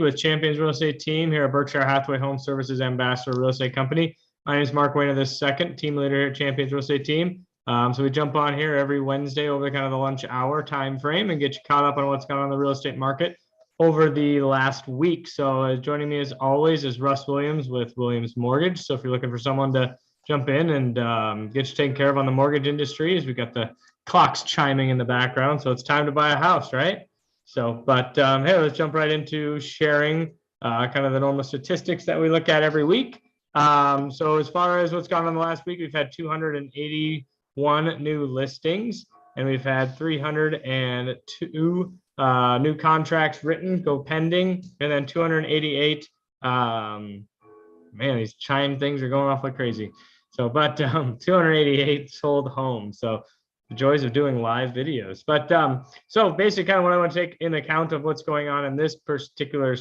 with Champions Real Estate Team here at Berkshire Hathaway Home Services Ambassador Real Estate Company. My name is Mark Wehner, the second team leader here at Champions Real Estate Team. So we jump on here every Wednesday over kind of the lunch hour time frame and get you caught up on what's going on in the real estate market over the last week. So joining me as always is Russ Williams with Williams Mortgage. So if you're looking for someone to jump in and get you taken care of on the mortgage industry, as we got the clocks chiming in the background, so it's time to buy a house, right? So, but hey, let's jump right into sharing kind of the normal statistics that we look at every week. So as far as what's gone on the last week, we've had 281 new listings, and we've had 302 new contracts written go pending, and then 288. Man, these chime things are going off like crazy. So, but 288 sold homes. So the joys of doing live videos. But so basically kind of what I want to take in account of what's going on in this particular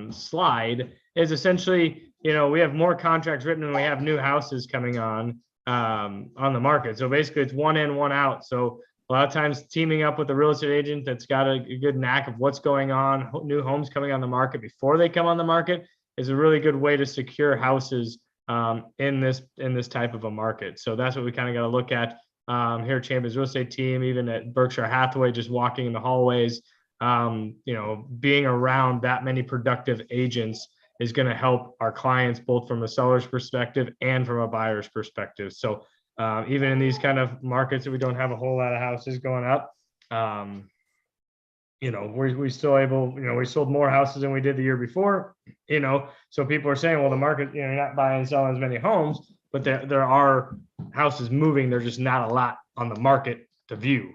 slide is essentially, you know, we have more contracts written and we have new houses coming on the market. So basically it's one in, one out. So a lot of times teaming up with a real estate agent that's got a good knack of what's going on, new homes coming on the market before they come on the market is a really good way to secure houses in this type of a market. So that's what we kind of got to look at here at Champions Real Estate Team, even at Berkshire Hathaway, just walking in the hallways, you know, being around that many productive agents is going to help our clients, both from a seller's perspective and from a buyer's perspective. So even in these kind of markets that we don't have a whole lot of houses going up, you know, we still able, you know, we sold more houses than we did the year before, you know, so people are saying, well, the market, you know, you're not buying and selling as many homes, but there are houses moving. There's just not a lot on the market to view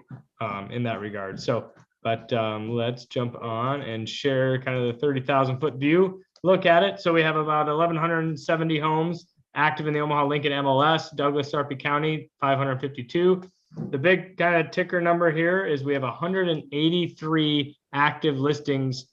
in that regard. So, but let's jump on and share kind of the 30,000 foot view. Look at it. So we have about 1,170 homes active in the Omaha Lincoln MLS, Douglas, Sarpy County, 552. The big kind of ticker number here is we have 183 active listings,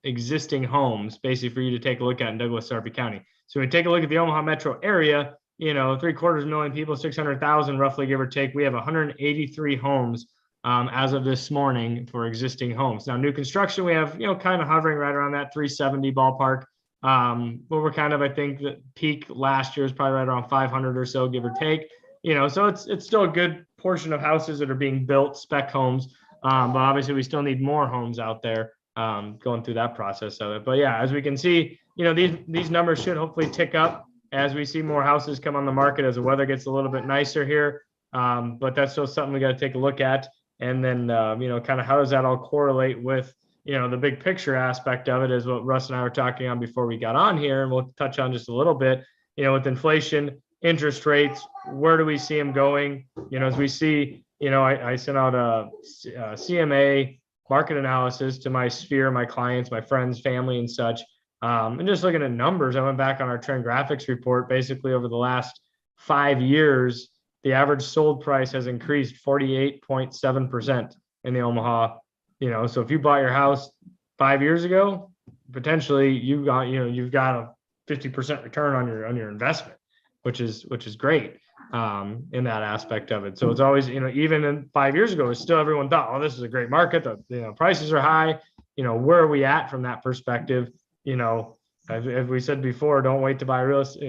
existing homes, basically for you to take a look at in Douglas, Sarpy County. So when we take a look at the Omaha metro area, you know, 750,000 people, 600,000 roughly, give or take. We have 183 homes as of this morning for existing homes. Now, new construction, we have, you know, kind of hovering right around that 370 ballpark. But we're kind of, I think the peak last year is probably right around 500 or so, give or take. You know, so it's still a good portion of houses that are being built, spec homes. But obviously we still need more homes out there going through that process of it. But yeah, as we can see, you know, these numbers should hopefully tick up as we see more houses come on the market, as the weather gets a little bit nicer here. But that's still something we got to take a look at. And then, you know, kind of how does that all correlate with, you know, the big picture aspect of it is what Russ and I were talking on before we got on here. And we'll touch on just a little bit, you know, with inflation, interest rates, where do we see them going? You know, as we see, you know, I sent out a CMA market analysis to my sphere, my clients, my friends, family, and such. And just looking at numbers, I went back on our trend graphics report. Basically, over the last 5 years, the average sold price has increased 48.7% in the Omaha. You know, so if you bought your house 5 years ago, potentially you've got a 50% return on your investment, which is great in that aspect of it. So it's always, you know, even in 5 years ago, it's still everyone thought, oh, this is a great market. The, you know, prices are high. You know, where are we at from that perspective? You know, as we said before, don't wait to buy real estate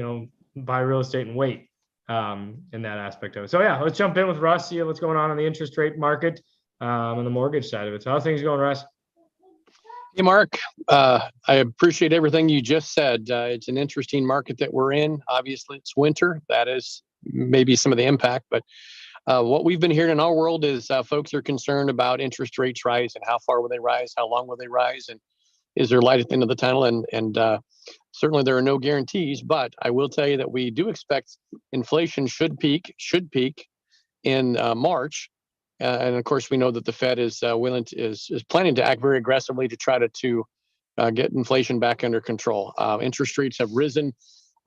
and wait in that aspect of it. So yeah, let's jump in with Russ, see what's going on in the interest rate market and the mortgage side of it. So how's things going, Russ? Hey, Mark, I appreciate everything you just said. It's an interesting market that we're in. Obviously, it's winter. That is maybe some of the impact. But what we've been hearing in our world is folks are concerned about interest rates rise and how far will they rise, how long will they rise, and is there light at the end of the tunnel? And certainly there are no guarantees. But I will tell you that we do expect inflation should peak in March. And of course, we know that the Fed is planning to act very aggressively to try to get inflation back under control. Interest rates have risen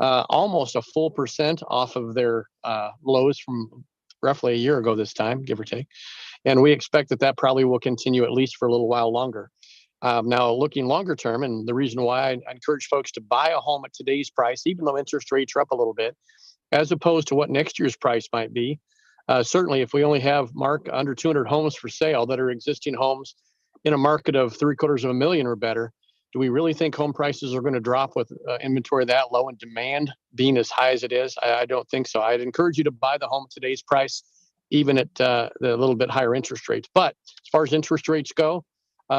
almost a full percent off of their lows from roughly a year ago this time, give or take. And we expect that probably will continue at least for a little while longer. Now, looking longer term, and the reason why I encourage folks to buy a home at today's price, even though interest rates are up a little bit, as opposed to what next year's price might be. Certainly, if we only have, Mark, under 200 homes for sale that are existing homes in a market of $750,000 or better, Do we really think home prices are going to drop with inventory that low and demand being as high as it is? I don't think so. I'd encourage you to buy the home at today's price, even at the little bit higher interest rates. But as far as interest rates go,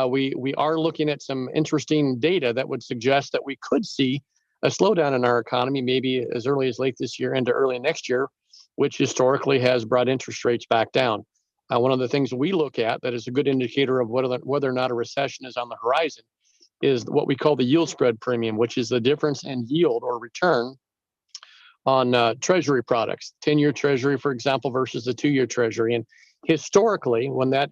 we are looking at some interesting data that would suggest that we could see a slowdown in our economy, maybe as early as late this year into early next year, which historically has brought interest rates back down. One of the things we look at that is a good indicator of whether or not a recession is on the horizon is what we call the yield spread premium, which is the difference in yield or return on treasury products, 10-year treasury, for example, versus the 2-year treasury. And historically, when that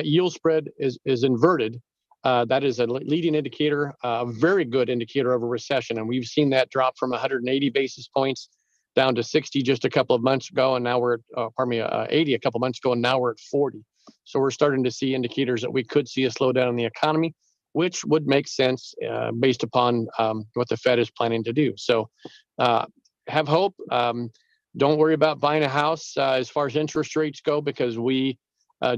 yield spread is inverted, that is a leading indicator, a very good indicator of a recession. And we've seen that drop from 180 basis points down to 60 just a couple of months ago. And now we're at 80 a couple of months ago, and now we're at 40. So we're starting to see indicators that we could see a slowdown in the economy, which would make sense based upon what the Fed is planning to do. So have hope. Don't worry about buying a house as far as interest rates go, because we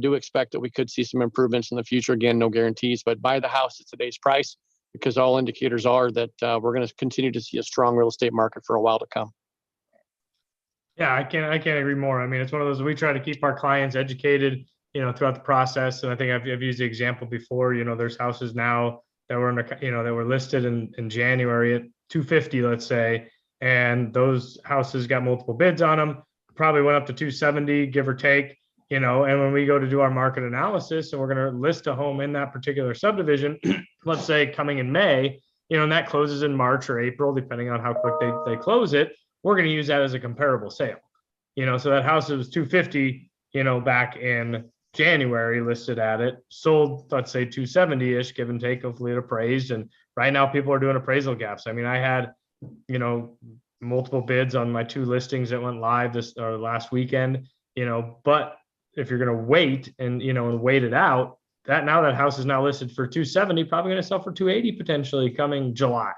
do expect that we could see some improvements in the future. Again, no guarantees, but buy the house at today's price, because all indicators are that we're going to continue to see a strong real estate market for a while to come. Yeah, I can't agree more. I mean, it's one of those, we try to keep our clients educated, throughout the process. And I think I've used the example before, there's houses now that were that were listed in January at 250, let's say, and those houses got multiple bids on them, probably went up to 270, give or take, and when we go to do our market analysis and we're going to list a home in that particular subdivision, let's say coming in May, and that closes in March or April, depending on how quick they close it, we're going to use that as a comparable sale. So that house was 250, back in January, listed at it, sold, let's say 270-ish, give and take, hopefully it appraised. And right now people are doing appraisal gaps. I mean, I had, multiple bids on my 2 listings that went live this or last weekend, but if you're going to wait and, and wait it out, that house is now listed for 270, probably going to sell for 280 potentially coming July,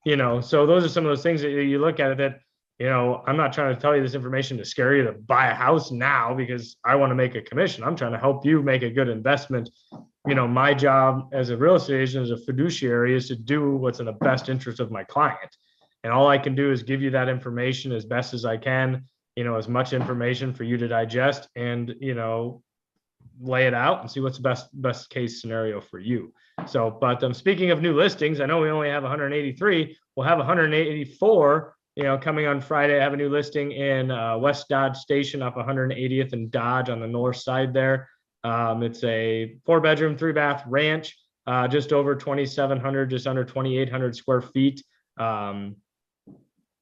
so those are some of those things that you look at it that, I'm not trying to tell you this information to scare you to buy a house now because I want to make a commission. I'm trying to help you make a good investment. My job as a real estate agent, as a fiduciary, is to do what's in the best interest of my client. And all I can do is give you that information as best as I can, as much information for you to digest and, lay it out and see what's the best case scenario for you. So, but speaking of new listings, I know we only have 183. We'll have 184 coming on Friday. I have a new listing in West Dodge Station up 180th and Dodge on the north side there. It's a 4-bedroom, 3-bath ranch, just over 2,700, just under 2,800 square feet.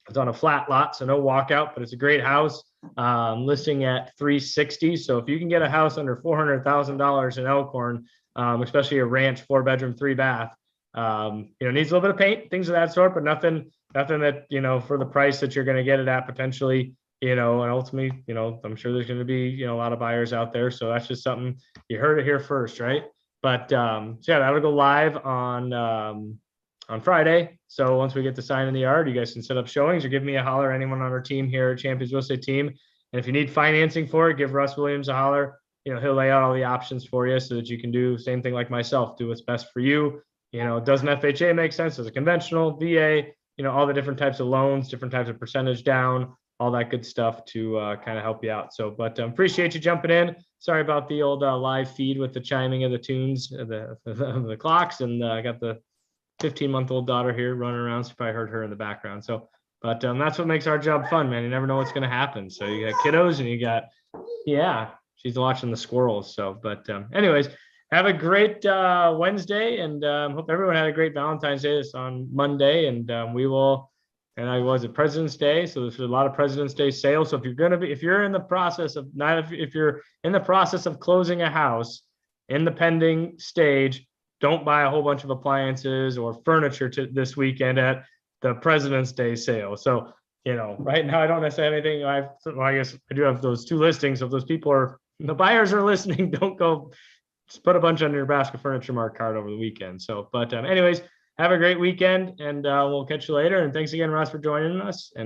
It's on a flat lot, so no walkout, but it's a great house. Listing at 360. So if you can get a house under $400,000 in Elkhorn, especially a ranch, 4-bedroom, 3-bath, needs a little bit of paint, things of that sort, but nothing that, for the price that you're going to get it at potentially, and ultimately, I'm sure there's going to be, a lot of buyers out there. So that's just something you heard it here first, right? But so yeah, that'll go live on Friday. So once we get the sign in the yard, you guys can set up showings or give me a holler, anyone on our team here, Champions Real Estate Team. And if you need financing for it, give Russ Williams a holler. He'll lay out all the options for you so that you can do the same thing like myself, do what's best for you. Doesn't FHA make sense? As a conventional VA, all the different types of loans, different types of percentage down, all that good stuff to kind of help you out. So, but appreciate you jumping in. Sorry about the old live feed with the chiming of the tunes, the clocks, and I got the 15-month-old daughter here running around. So you probably heard her in the background. So, but that's what makes our job fun, man. You never know what's going to happen. So you got kiddos and you got, she's watching the squirrels. So, but anyways, have a great Wednesday, and hope everyone had a great Valentine's Day. This on Monday, and we will. And I was at President's Day, so there's a lot of President's Day sales. So if you're in the process of closing a house in the pending stage, don't buy a whole bunch of appliances or furniture this weekend at the President's Day sale. So right now I don't necessarily have anything. I guess I do have those 2 listings. So if those people the buyers are listening, don't go. Just put a bunch on your Nebraska Furniture Mart card over the weekend. So, but anyways, have a great weekend, and we'll catch you later. And thanks again, Ross, for joining us. And